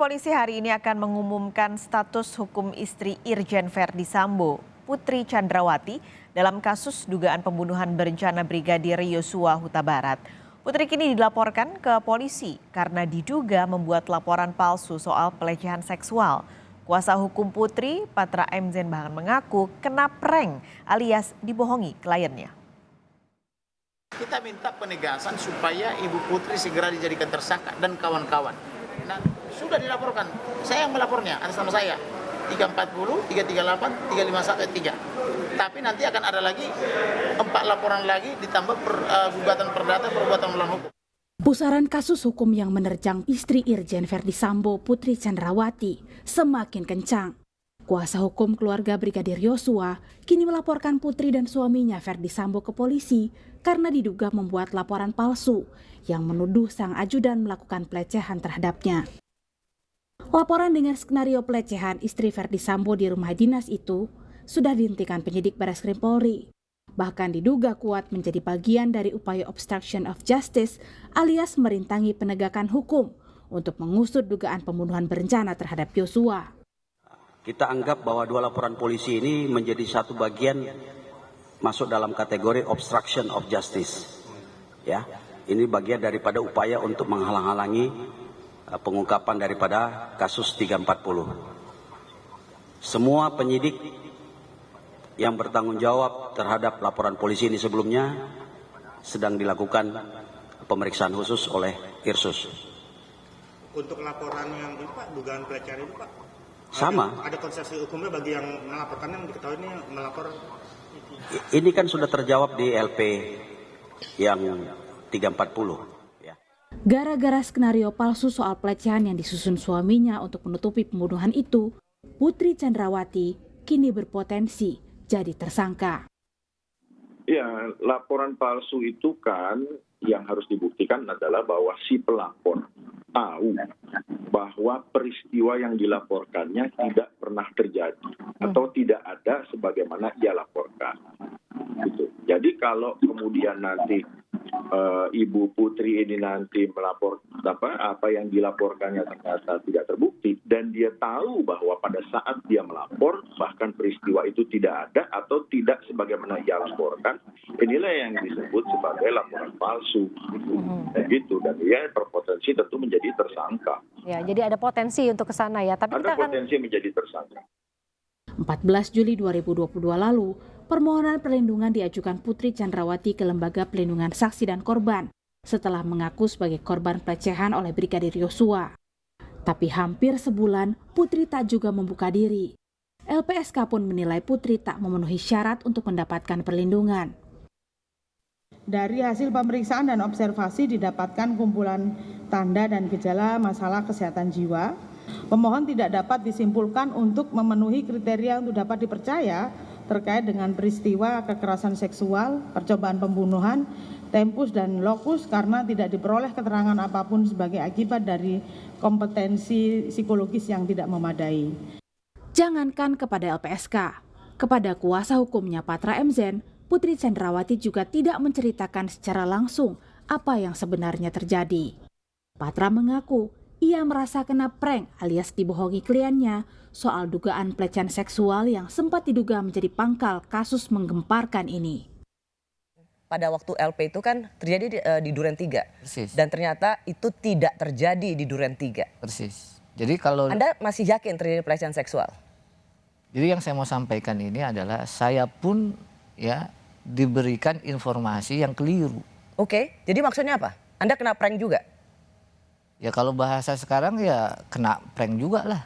Polisi hari ini akan mengumumkan status hukum istri Irjen Verdi Sambo, Putri Chandrawati, dalam kasus dugaan pembunuhan berencana Brigadir Yosua Huta Barat. Putri kini dilaporkan ke polisi karena diduga membuat laporan palsu soal pelecehan seksual. Kuasa hukum Putri, Patra M. Zen bahkan mengaku kena prank alias dibohongi kliennya. Kita minta penegasan supaya Ibu Putri segera dijadikan tersangka dan kawan-kawan. Nah, sudah dilaporkan. Saya yang melapornya, atas nama saya. 340, 338, 351, 3. Tapi nanti akan ada lagi 4 laporan lagi ditambah gugatan perdata perbuatan melawan hukum. Pusaran kasus hukum yang menerjang istri Irjen Verdi Sambo, Putri Chandrawati, semakin kencang. Kuasa hukum keluarga Brigadir Yosua kini melaporkan Putri dan suaminya Verdi Sambo ke polisi karena diduga membuat laporan palsu yang menuduh sang ajudan melakukan pelecehan terhadapnya. Laporan dengan skenario pelecehan istri Verdi Sambo di rumah dinas itu sudah dihentikan penyidik Bareskrim Polri. Bahkan diduga kuat menjadi bagian dari upaya obstruction of justice alias merintangi penegakan hukum untuk mengusut dugaan pembunuhan berencana terhadap Yosua. Kita anggap bahwa 2 laporan polisi ini menjadi satu bagian masuk dalam kategori obstruction of justice. Ya, ini bagian daripada upaya untuk menghalang-halangi pengungkapan daripada kasus 340. Semua penyidik yang bertanggung jawab terhadap laporan polisi ini sebelumnya sedang dilakukan pemeriksaan khusus oleh Irsus. Untuk laporan yang ini Pak, dugaan pelecehan ini Pak? Sama. Ada konsekuensi hukumnya bagi yang melaporkannya, yang diketahui ini melapor? Ini kan sudah terjawab di LP yang 340. Gara-gara skenario palsu soal pelecehan yang disusun suaminya untuk menutupi pembunuhan itu, Putri Chandrawati kini berpotensi jadi tersangka. Ya, laporan palsu itu kan yang harus dibuktikan adalah bahwa si pelapor tahu bahwa peristiwa yang dilaporkannya tidak pernah terjadi atau tidak ada sebagaimana ia laporkan. Gitu. Jadi kalau kemudian nanti Ibu Putri ini nanti melapor apa yang dilaporkannya ternyata tidak terbukti dan dia tahu bahwa pada saat dia melapor bahkan peristiwa itu tidak ada atau tidak sebagaimana ia laporkan, inilah yang disebut sebagai laporan palsu gitu dan dia berpotensi tentu menjadi tersangka. Ya, jadi ada potensi untuk ke sana ya, tapi ada potensi menjadi tersangka. 14 Juli 2022 lalu, permohonan perlindungan diajukan Putri Chandrawati ke Lembaga Pelindungan Saksi dan Korban setelah mengaku sebagai korban pelecehan oleh Brigadir Yosua. Tapi hampir sebulan, Putri tak juga membuka diri. LPSK pun menilai Putri tak memenuhi syarat untuk mendapatkan perlindungan. Dari hasil pemeriksaan dan observasi didapatkan kumpulan tanda dan gejala masalah kesehatan jiwa. Pemohon tidak dapat disimpulkan untuk memenuhi kriteria untuk dapat dipercaya terkait dengan peristiwa kekerasan seksual, percobaan pembunuhan, tempus dan lokus karena tidak diperoleh keterangan apapun sebagai akibat dari kompetensi psikologis yang tidak memadai. Jangankan kepada LPSK, kepada kuasa hukumnya Patra M. Zen, Putri Chandrawati juga tidak menceritakan secara langsung apa yang sebenarnya terjadi. Patra mengaku ia merasa kena prank alias dibohongi kliennya soal dugaan pelecehan seksual yang sempat diduga menjadi pangkal kasus menggemparkan ini. Pada waktu LP itu kan terjadi di Duren 3. Persis. Dan ternyata itu tidak terjadi di Duren 3. Persis. Jadi kalau Anda masih yakin terjadi pelecehan seksual? Jadi yang saya mau sampaikan ini adalah saya pun ya diberikan informasi yang keliru. Oke, jadi maksudnya apa? Anda kena prank juga? Ya kalau bahasa sekarang ya kena prank juga lah.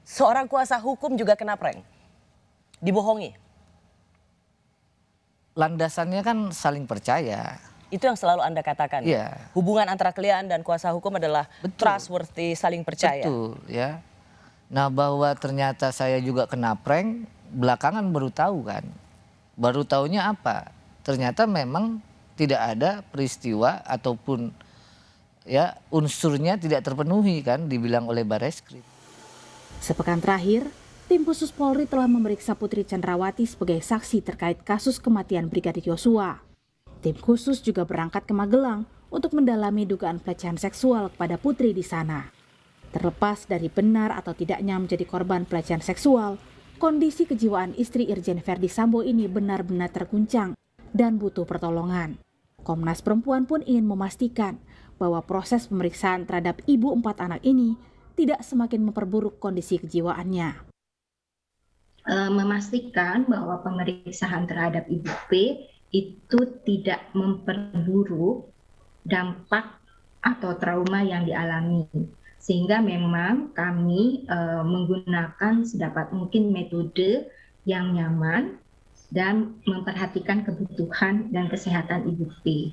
Seorang kuasa hukum juga kena prank? Dibohongi? Landasannya kan saling percaya. Itu yang selalu Anda katakan. Iya. Hubungan antara klien dan kuasa hukum adalah trustworthy, saling percaya. Betul ya. Nah bahwa ternyata saya juga kena prank belakangan baru tahu kan. Baru tahunya apa? Ternyata memang tidak ada peristiwa ataupun ya unsurnya tidak terpenuhi kan dibilang oleh Bareskrim. Sepekan terakhir, tim khusus Polri telah memeriksa Putri Chandrawati sebagai saksi terkait kasus kematian Brigadir Yosua. Tim khusus juga berangkat ke Magelang untuk mendalami dugaan pelecehan seksual kepada Putri di sana. Terlepas dari benar atau tidaknya menjadi korban pelecehan seksual, kondisi kejiwaan istri Irjen Verdi Sambo ini benar-benar terguncang dan butuh pertolongan. Komnas Perempuan pun ingin memastikan bahwa proses pemeriksaan terhadap ibu 4 anak ini tidak semakin memperburuk kondisi kejiwaannya. Memastikan bahwa pemeriksaan terhadap Ibu P itu tidak memperburuk dampak atau trauma yang dialami. Sehingga memang kami menggunakan sedapat mungkin metode yang nyaman dan memperhatikan kebutuhan dan kesehatan Ibu P.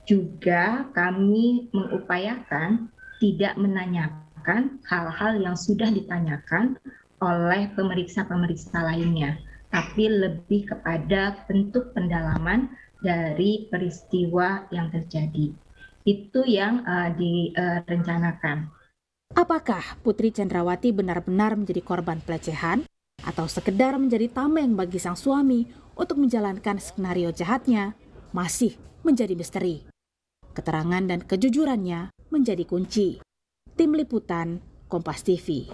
Juga kami mengupayakan tidak menanyakan hal-hal yang sudah ditanyakan oleh pemeriksa-pemeriksa lainnya, tapi lebih kepada bentuk pendalaman dari peristiwa yang terjadi. Itu yang direncanakan. Apakah Putri Chandrawati benar-benar menjadi korban pelecehan atau sekedar menjadi tameng bagi sang suami untuk menjalankan skenario jahatnya masih menjadi misteri. Keterangan dan kejujurannya menjadi kunci. Tim Liputan, Kompas TV.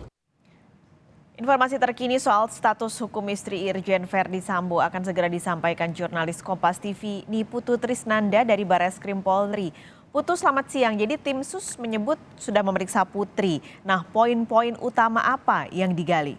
Informasi terkini soal status hukum istri Irjen Verdi Sambo akan segera disampaikan jurnalis Kompas TV Niputu Trisnanda dari Barreskrim Polri. Putu, selamat siang. Jadi tim sus menyebut sudah memeriksa Putri. Nah, poin-poin utama apa yang digali?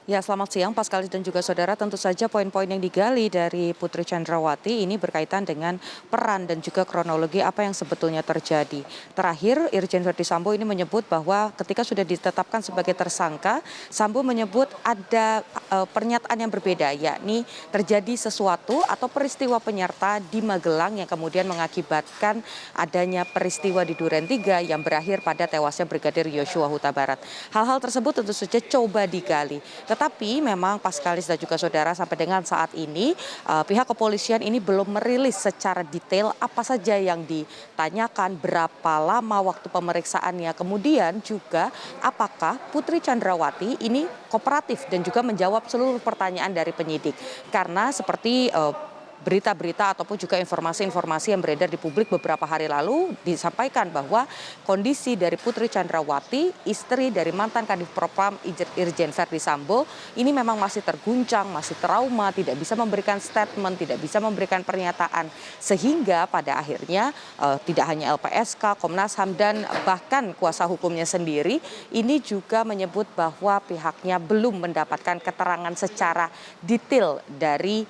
Ya, selamat siang Paskalis dan juga saudara. Tentu saja poin-poin yang digali dari Putri Chandrawati ini berkaitan dengan peran dan juga kronologi apa yang sebetulnya terjadi. Terakhir, Irjen Verdi Sambo ini menyebut bahwa ketika sudah ditetapkan sebagai tersangka, Sambo menyebut ada pernyataan yang berbeda, yakni terjadi sesuatu atau peristiwa penyerta di Magelang yang kemudian mengakibatkan adanya peristiwa di Duren 3 yang berakhir pada tewasnya Brigadir Yosua Huta Barat. Hal-hal tersebut tentu saja coba digali. Tetapi memang Paskalis dan juga saudara sampai dengan saat ini pihak kepolisian ini belum merilis secara detail apa saja yang ditanyakan, berapa lama waktu pemeriksaannya, kemudian juga apakah Putri Chandrawati ini kooperatif dan juga menjawab seluruh pertanyaan dari penyidik. Karena seperti berita-berita ataupun juga informasi-informasi yang beredar di publik beberapa hari lalu disampaikan bahwa kondisi dari Putri Chandrawati, istri dari mantan Kadif Propam Irjen Verdi Sambo, ini memang masih terguncang, masih trauma, tidak bisa memberikan statement, tidak bisa memberikan pernyataan. Sehingga pada akhirnya tidak hanya LPSK, Komnas HAM dan bahkan kuasa hukumnya sendiri ini juga menyebut bahwa pihaknya belum mendapatkan keterangan secara detail dari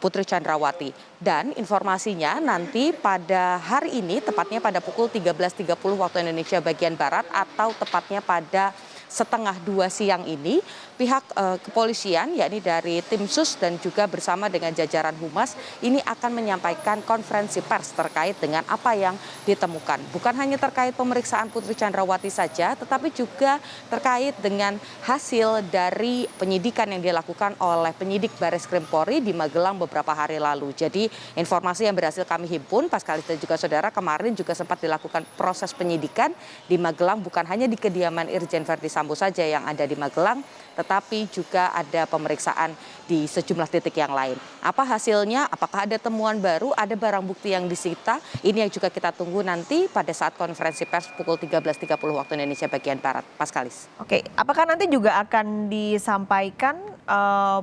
Putri Chandrawati. Dan informasinya nanti pada hari ini, tepatnya pada pukul 13.30 waktu Indonesia bagian Barat atau tepatnya pada 1:30 siang ini, pihak kepolisian yakni dari tim sus dan juga bersama dengan jajaran humas ini akan menyampaikan konferensi pers terkait dengan apa yang ditemukan. Bukan hanya terkait pemeriksaan Putri Chandrawati saja, tetapi juga terkait dengan hasil dari penyidikan yang dilakukan oleh penyidik Barreskrim Polri di Magelang beberapa hari lalu. Jadi informasi yang berhasil kami himpun, Paskalis dan juga saudara, kemarin juga sempat dilakukan proses penyidikan di Magelang, bukan hanya di kediaman Irjen Verdi Sambo saja yang ada di Magelang, tetapi juga ada pemeriksaan di sejumlah titik yang lain. Apa hasilnya? Apakah ada temuan baru? Ada barang bukti yang disita? Ini yang juga kita tunggu nanti pada saat konferensi pers pukul 13.30 waktu Indonesia bagian Barat. Paskalis. Oke, apakah nanti juga akan disampaikan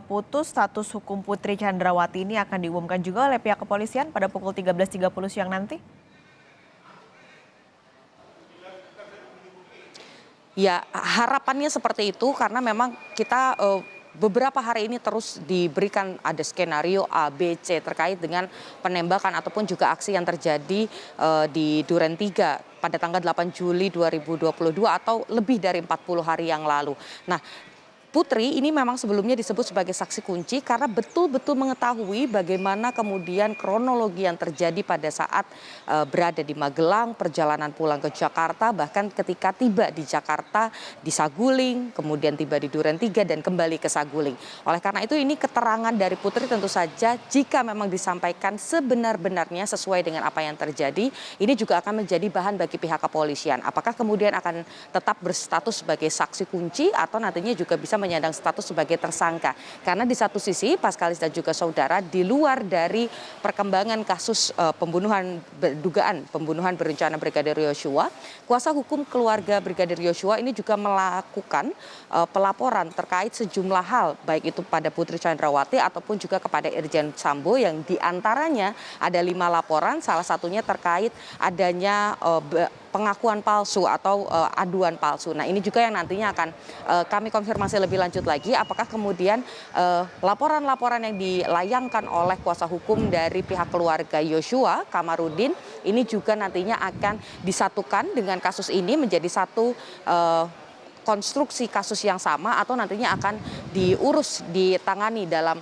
putus status hukum Putri Chandrawati ini akan diumumkan juga oleh pihak kepolisian pada pukul 13.30 siang nanti? Ya, harapannya seperti itu karena memang kita beberapa hari ini terus diberikan ada skenario A, B, C terkait dengan penembakan ataupun juga aksi yang terjadi di Duren 3 pada tanggal 8 Juli 2022 atau lebih dari 40 hari yang lalu. Nah, Putri ini memang sebelumnya disebut sebagai saksi kunci karena betul-betul mengetahui bagaimana kemudian kronologi yang terjadi pada saat berada di Magelang, perjalanan pulang ke Jakarta, bahkan ketika tiba di Jakarta di Saguling, kemudian tiba di Duren 3 dan kembali ke Saguling. Oleh karena itu ini keterangan dari Putri tentu saja jika memang disampaikan sebenar-benarnya sesuai dengan apa yang terjadi, ini juga akan menjadi bahan bagi pihak kepolisian. Apakah kemudian akan tetap berstatus sebagai saksi kunci atau nantinya juga bisa menyandang status sebagai tersangka. Karena di satu sisi Paskalis dan juga saudara di luar dari perkembangan kasus dugaan pembunuhan berencana Brigadir Yosua, kuasa hukum keluarga Brigadir Yosua ini juga melakukan pelaporan terkait sejumlah hal, baik itu pada Putri Chandrawati ataupun juga kepada Irjen Sambo, yang diantaranya ada 5 laporan, salah satunya terkait adanya pengakuan palsu atau aduan palsu. Nah, ini juga yang nantinya akan kami konfirmasi lebih lanjut lagi, apakah kemudian laporan-laporan yang dilayangkan oleh kuasa hukum dari pihak keluarga Yosua, Kamarudin, ini juga nantinya akan disatukan dengan kasus ini menjadi satu konstruksi kasus yang sama, atau nantinya akan ditangani dalam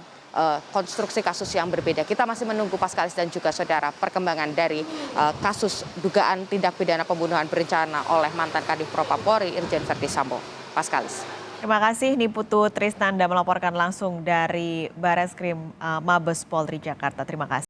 konstruksi kasus yang berbeda. Kita masih menunggu Paskalis dan juga saudara perkembangan dari kasus dugaan tindak pidana pembunuhan berencana oleh mantan Kadif Propam Polri Irjen Verdi Sambo. Paskalis. Terima kasih Niputu Trisnanda melaporkan langsung dari Bareskrim Mabes Polri Jakarta. Terima kasih.